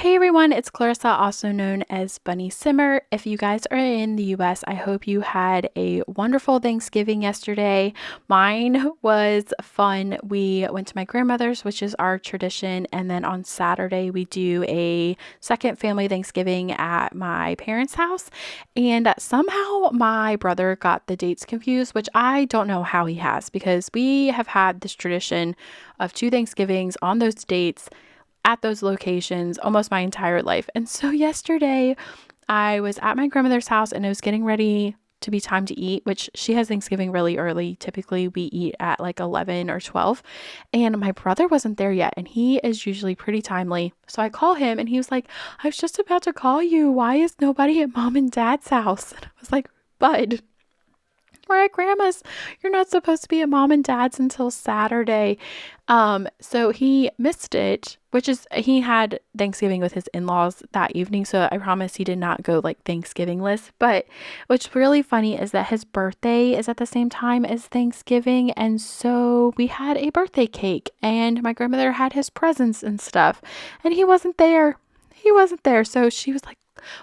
Hey everyone, it's Clarissa, also known as Bunny Simmer. If you guys are in the US, I hope you had a wonderful Thanksgiving yesterday. Mine was fun. We went to my grandmother's, which is our tradition, and then on Saturday we do a second family Thanksgiving at my parents' house. And somehow my brother got the dates confused, which I don't know how he has because we have had this tradition of two Thanksgivings on those dates at those locations almost my entire life. And so yesterday I was at my grandmother's house and it was getting ready to be time to eat, which she has Thanksgiving really early. Typically we eat at like 11 or 12. And my brother wasn't there yet and he is usually pretty timely. So I call him and he was like, "I was just about to call you. Why is nobody at mom and dad's house?" And I was like, "Bud, we're at grandma's. You're not supposed to be at mom and dad's until Saturday." So he missed it, which is he had Thanksgiving with his in-laws that evening. So I promise he did not go like Thanksgiving-less. But what's really funny is that his birthday is at the same time as Thanksgiving. And so we had a birthday cake and my grandmother had his presents and stuff. And he wasn't there. He wasn't there. So she was like,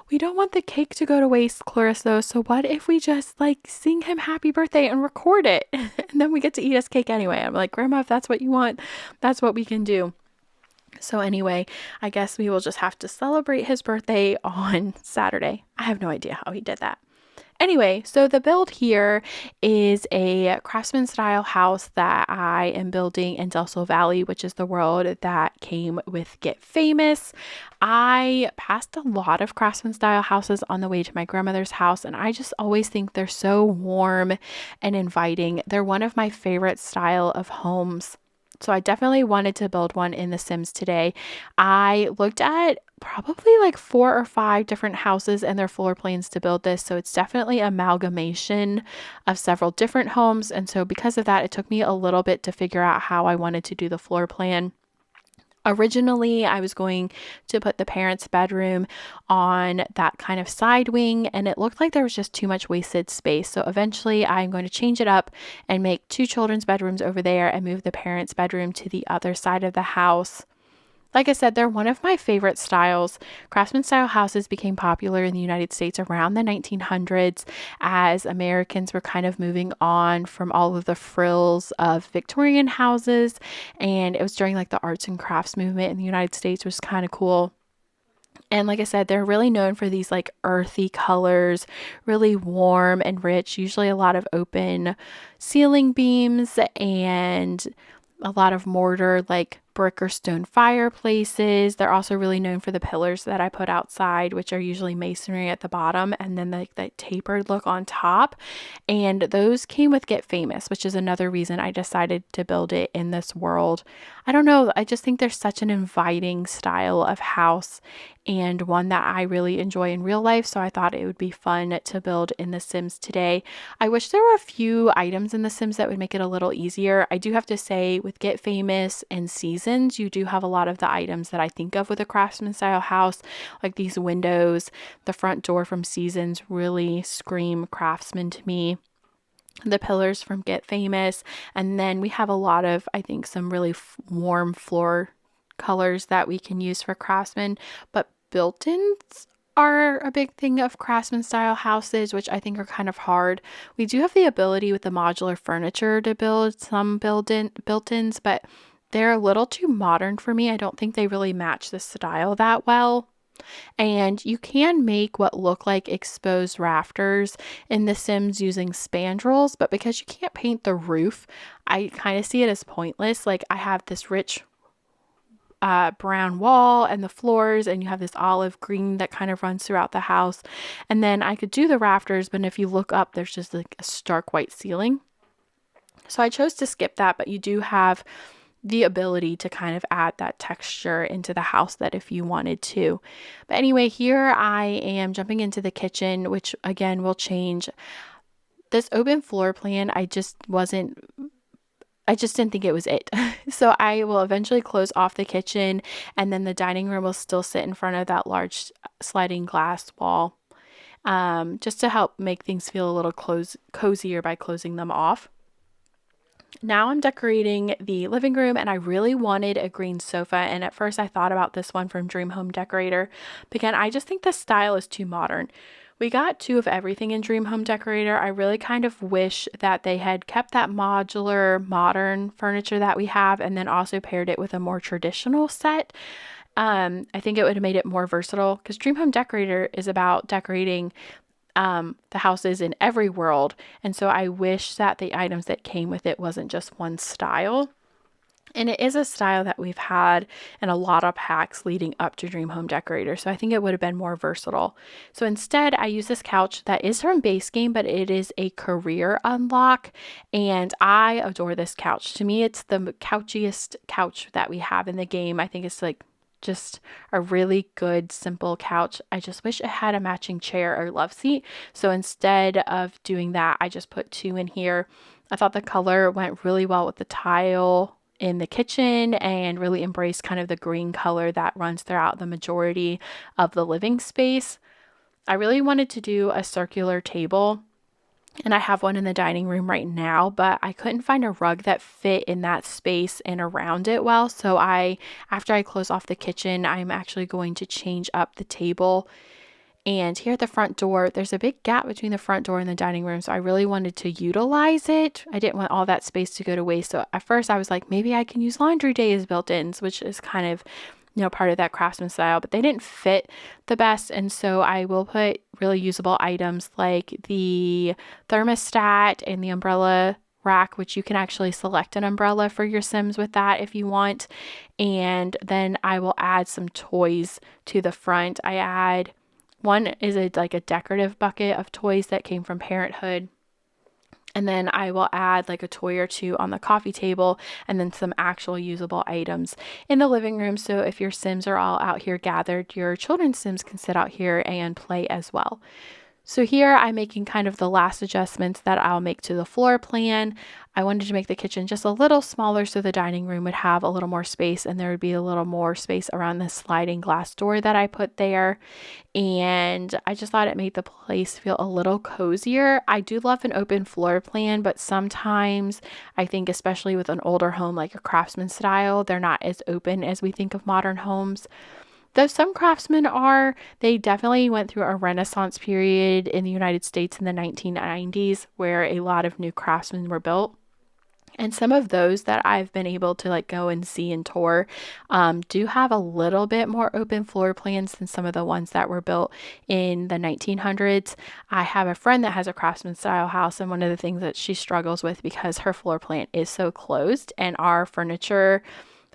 "We don't want the cake to go to waste, Clarissa. So what if we just like sing him happy birthday and record it? And then we get to eat his cake anyway." I'm like, "Grandma, if that's what you want, that's what we can do." So anyway, I guess we will just have to celebrate his birthday on Saturday. I have no idea how he did that. Anyway, so the build here is a Craftsman style house that I am building in Del Sol Valley, which is the world that came with Get Famous. I passed a lot of Craftsman style houses on the way to my grandmother's house, and I just always think they're so warm and inviting. They're one of my favorite style of homes. So I definitely wanted to build one in The Sims today. I looked at probably like 4 or 5 different houses and their floor plans to build this. So it's definitely amalgamation of several different homes. And so because of that, it took me a little bit to figure out how I wanted to do the floor plan. Originally, I was going to put the parents' bedroom on that kind of side wing, and it looked like there was just too much wasted space. So eventually, I'm going to change it up and make 2 children's bedrooms over there and move the parents' bedroom to the other side of the house. Like I said, they're one of my favorite styles. Craftsman style houses became popular in the United States around the 1900s as Americans were kind of moving on from all of the frills of Victorian houses. And it was during like the arts and crafts movement in the United States, which was kind of cool. And like I said, they're really known for these like earthy colors, really warm and rich, usually a lot of open ceiling beams and a lot of mortar, like brick or stone fireplaces. They're also really known for the pillars that I put outside, which are usually masonry at the bottom and then the tapered look on top. And those came with Get Famous, which is another reason I decided to build it in this world. I don't know, I just think there's such an inviting style of house and one that I really enjoy in real life. So I thought it would be fun to build in The Sims today. I wish there were a few items in The Sims that would make it a little easier. I do have to say, with Get Famous and Seasons, you do have a lot of the items that I think of with a Craftsman style house, like these windows. The front door from Seasons really scream Craftsman to me. The pillars from Get Famous. And then we have a lot of, I think, some really warm floor colors that we can use for Craftsman. But built-ins are a big thing of Craftsman style houses, which I think are kind of hard. We do have the ability with the modular furniture to build some built-ins, but they're a little too modern for me. I don't think they really match the style that well. And you can make what look like exposed rafters in The Sims using spandrels, but because you can't paint the roof, I kind of see it as pointless. Like I have this rich brown wall and the floors, and you have this olive green that kind of runs throughout the house. And then I could do the rafters, but if you look up, there's just like a stark white ceiling. So I chose to skip that, but you do have the ability to kind of add that texture into the house that if you wanted to. But anyway, here I am jumping into the kitchen, which again will change. This open floor plan, I just didn't think it was it. So I will eventually close off the kitchen and then the dining room will still sit in front of that large sliding glass wall, just to help make things feel a little cozier by closing them off. Now I'm decorating the living room, and I really wanted a green sofa. And at first I thought about this one from Dream Home Decorator. But again, I just think the style is too modern. We got two of everything in Dream Home Decorator. I really kind of wish that they had kept that modular, modern furniture that we have and then also paired it with a more traditional set. I think it would have made it more versatile because Dream Home Decorator is about decorating the houses in every world. And so I wish that the items that came with it wasn't just one style. And it is a style that we've had in a lot of packs leading up to Dream Home Decorator. So I think it would have been more versatile. So instead, I use this couch that is from Base Game, but it is a career unlock. And I adore this couch. To me, it's the couchiest couch that we have in the game. I think it's like just a really good, simple couch. I just wish it had a matching chair or love seat. So instead of doing that, I just put two in here. I thought the color went really well with the tile in the kitchen and really embraced kind of the green color that runs throughout the majority of the living space. I really wanted to do a circular table, and I have one in the dining room right now, but I couldn't find a rug that fit in that space and around it well. So after I close off the kitchen, I'm actually going to change up the table. And here at the front door, there's a big gap between the front door and the dining room. So I really wanted to utilize it. I didn't want all that space to go to waste. So at first I was like, maybe I can use laundry day as built-ins, which is kind of, part of that Craftsman style, but they didn't fit the best. And so I will put really usable items like the thermostat and the umbrella rack, which you can actually select an umbrella for your Sims with that if you want. And then I will add some toys to the front. One is like a decorative bucket of toys that came from Parenthood. And then I will add like a toy or two on the coffee table and then some actual usable items in the living room. So if your Sims are all out here gathered, your children's Sims can sit out here and play as well. So here I'm making kind of the last adjustments that I'll make to the floor plan. I wanted to make the kitchen just a little smaller so the dining room would have a little more space and there would be a little more space around the sliding glass door that I put there. And I just thought it made the place feel a little cozier. I do love an open floor plan, but sometimes I think, especially with an older home like a Craftsman style, they're not as open as we think of modern homes. Though some craftsmen are, they definitely went through a renaissance period in the United States in the 1990s where a lot of new craftsmen were built. And some of those that I've been able to like go and see and tour do have a little bit more open floor plans than some of the ones that were built in the 1900s. I have a friend that has a Craftsman style house, and one of the things that she struggles with because her floor plan is so closed and our furniture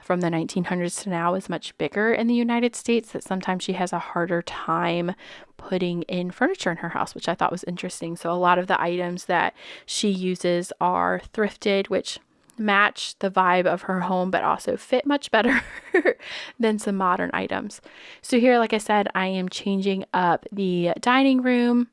from the 1900s to now is much bigger in the United States, that sometimes she has a harder time putting in furniture in her house, which I thought was interesting. So a lot of the items that she uses are thrifted, which match the vibe of her home, but also fit much better than some modern items. So here, like I said, I am changing up the dining room.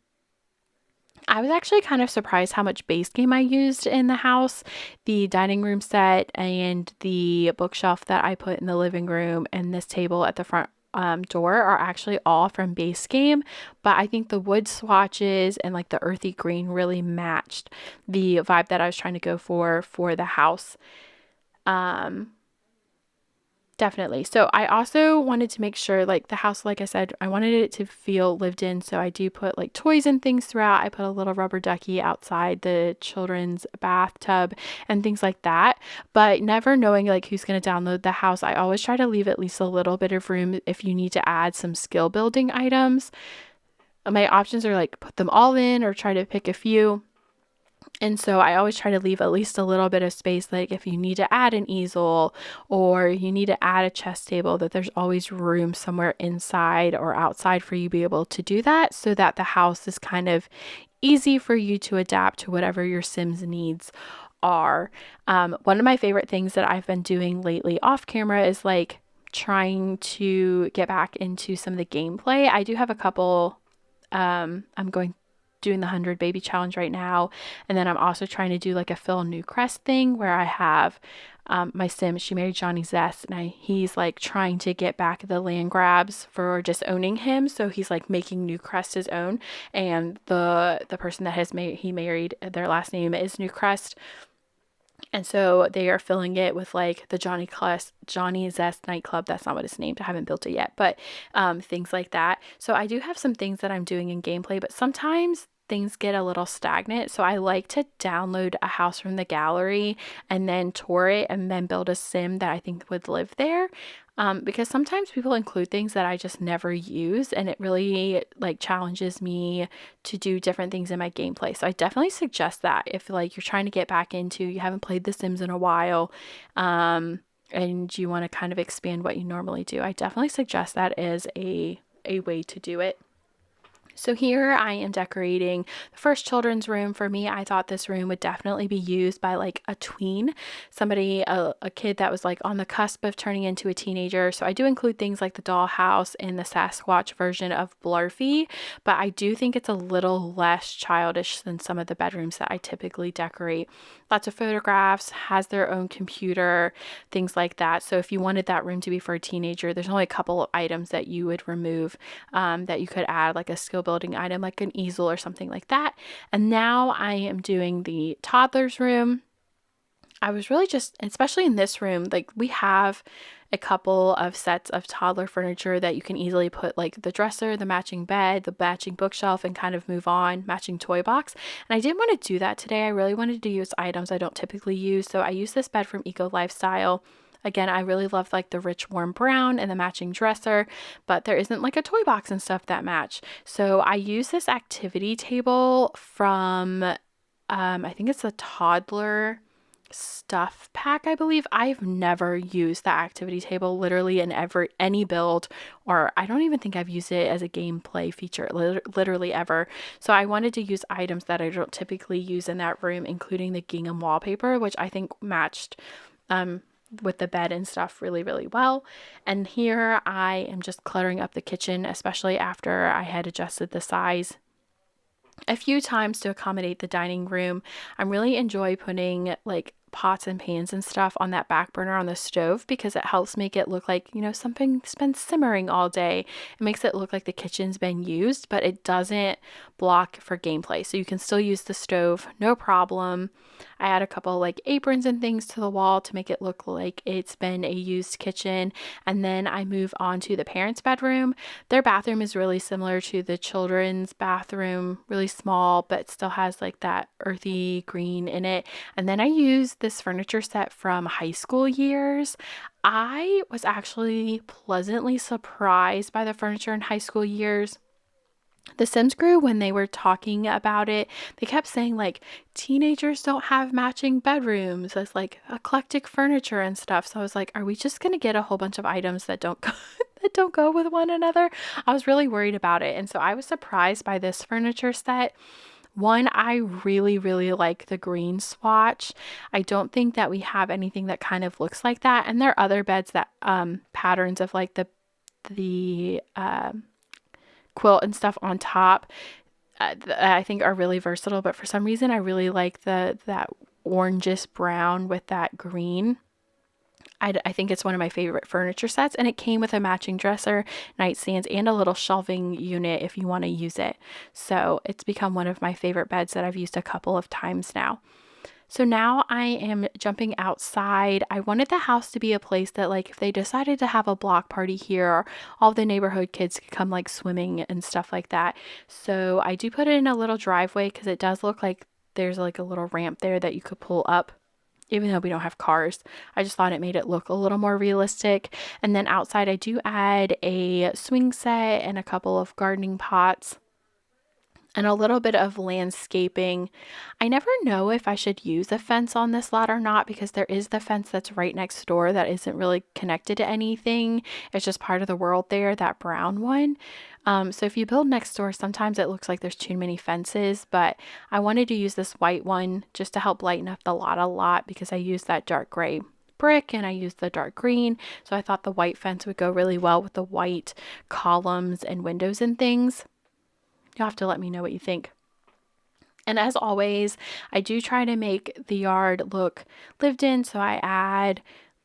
I was actually kind of surprised how much base game I used in the house. The dining room set and the bookshelf that I put in the living room and this table at the front door are actually all from base game, but I think the wood swatches and like the earthy green really matched the vibe that I was trying to go for the house. Definitely. So I also wanted to make sure like the house, like I said, I wanted it to feel lived in. So I do put like toys and things throughout. I put a little rubber ducky outside the children's bathtub and things like that. But never knowing like who's going to download the house, I always try to leave at least a little bit of room if you need to add some skill building items. My options are like put them all in or try to pick a few. And so I always try to leave at least a little bit of space, like if you need to add an easel or you need to add a chess table, that there's always room somewhere inside or outside for you to be able to do that, so that the house is kind of easy for you to adapt to whatever your Sims needs are. One of my favorite things that I've been doing lately off camera is like trying to get back into some of the gameplay. I do have a couple, doing the 100 baby challenge right now, and then I'm also trying to do like a Phil Newcrest thing where I have my Sim, she married Johnny Zest, and he's like trying to get back the land grabs for just owning him, so he's like making Newcrest his own, and the person that he married, their last name is Newcrest. And so they are filling it with like the Johnny Zest nightclub. That's not what it's named. I haven't built it yet, but things like that. So I do have some things that I'm doing in gameplay, but sometimes things get a little stagnant. So I like to download a house from the gallery and then tour it and then build a sim that I think would live there. Because sometimes people include things that I just never use, and it really like challenges me to do different things in my gameplay. So I definitely suggest that if like you're trying to get back into, you haven't played The Sims in a while, and you want to kind of expand what you normally do, I definitely suggest that as a way to do it. So here I am decorating the first children's room. For me, I thought this room would definitely be used by like a tween, somebody, a kid that was like on the cusp of turning into a teenager. So I do include things like the dollhouse and the Sasquatch version of Blurfy, but I do think it's a little less childish than some of the bedrooms that I typically decorate. Lots of photographs, has their own computer, things like that. So if you wanted that room to be for a teenager, there's only a couple of items that you would remove, that you could add, like a skill building item, like an easel or something like that. And now I am doing the toddler's room. I was really just, especially in this room, like we have a couple of sets of toddler furniture that you can easily put, like the dresser, the matching bed, the matching bookshelf, and kind of move on, matching toy box. And I didn't want to do that today. I really wanted to use items I don't typically use. So I used this bed from Eco Lifestyle. Again, I really love like the rich warm brown and the matching dresser, but there isn't like a toy box and stuff that match. So I use this activity table from, I think it's a toddler stuff pack, I believe. I've never used the activity table literally in any build, or I don't even think I've used it as a gameplay feature literally ever. So I wanted to use items that I don't typically use in that room, including the gingham wallpaper, which I think matched with the bed and stuff really, really well. And here I am just cluttering up the kitchen, especially after I had adjusted the size a few times to accommodate the dining room. I really enjoy putting like pots and pans and stuff on that back burner on the stove because it helps make it look like, something's been simmering all day. It makes it look like the kitchen's been used, but it doesn't block for gameplay. So you can still use the stove, no problem. I add a couple like aprons and things to the wall to make it look like it's been a used kitchen. And then I move on to the parents' bedroom. Their bathroom is really similar to the children's bathroom, really small, but still has like that earthy green in it. And then I use this furniture set from high school years. I was actually pleasantly surprised by the furniture in high school years. The Sims crew, when they were talking about it, they kept saying like teenagers don't have matching bedrooms as like eclectic furniture and stuff. So I was like, are we just gonna get a whole bunch of items that don't go that don't go with one another? I was really worried about it. And so I was surprised by this furniture set. One, I really, really like the green swatch. I don't think that we have anything that kind of looks like that. And there are other beds that patterns of like the quilt and stuff on top, I think are really versatile. But for some reason, I really like that orangish brown with that green. I think it's one of my favorite furniture sets, and it came with a matching dresser, nightstands, and a little shelving unit if you want to use it. So it's become one of my favorite beds that I've used a couple of times now. So now I am jumping outside. I wanted the house to be a place that, like, if they decided to have a block party here, all the neighborhood kids could come like swimming and stuff like that. So I do put it in a little driveway because it does look like there's like a little ramp there that you could pull up. Even though we don't have cars, I just thought it made it look a little more realistic. And then outside, I do add a swing set and a couple of gardening pots and a little bit of landscaping. I never know if I should use a fence on this lot or not because there is the fence that's right next door that isn't really connected to anything. It's just part of the world there, that brown one. So if you build next door, sometimes it looks like there's too many fences, but I wanted to use this white one just to help lighten up the lot a lot because I used that dark gray brick and I used the dark green. So I thought the white fence would go really well with the white columns and windows and things. You'll have to let me know what you think. And as always, I do try to make the yard look lived in. So I add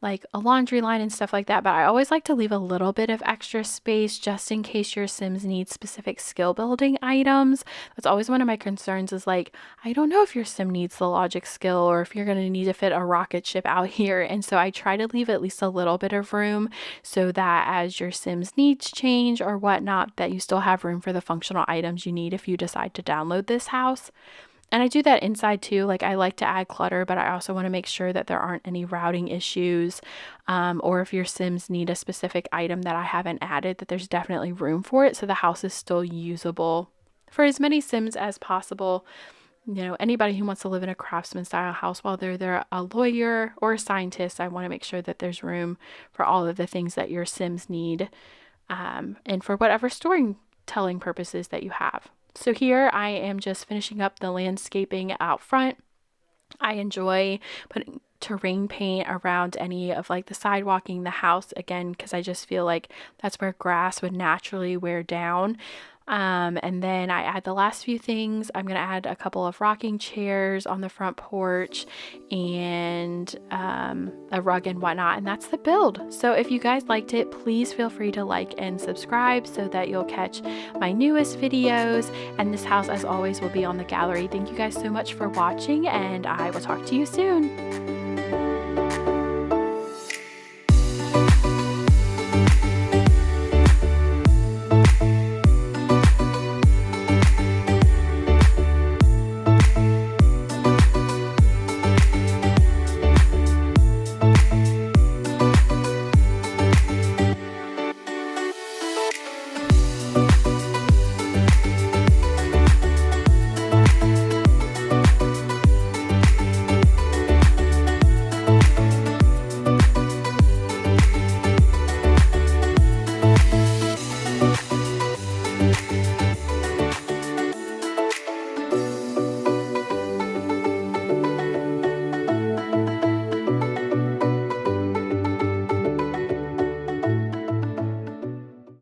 like a laundry line and stuff like that, but I always like to leave a little bit of extra space just in case your Sims need specific skill building items. That's always one of my concerns, is like, I don't know if your Sim needs the logic skill or if you're going to need to fit a rocket ship out here. And so I try to leave at least a little bit of room so that as your Sims needs change or whatnot, that you still have room for the functional items you need if you decide to download this house. And I do that inside too. Like, I like to add clutter, but I also want to make sure that there aren't any routing issues, or if your Sims need a specific item that I haven't added, that there's definitely room for it so the house is still usable for as many Sims as possible. You know, anybody who wants to live in a Craftsman style house, while they're a lawyer or a scientist, I want to make sure that there's room for all of the things that your Sims need, and for whatever storytelling purposes that you have. So here I am just finishing up the landscaping out front. I enjoy putting terrain paint around any of like the sidewalking, the house, again, because I just feel like that's where grass would naturally wear down. And then I add the last few things. I'm going to add a couple of rocking chairs on the front porch and a rug and whatnot. And that's the build. So if you guys liked it, please feel free to like and subscribe so that you'll catch my newest videos. And this house, as always, will be on the gallery. Thank you guys so much for watching, and I will talk to you soon.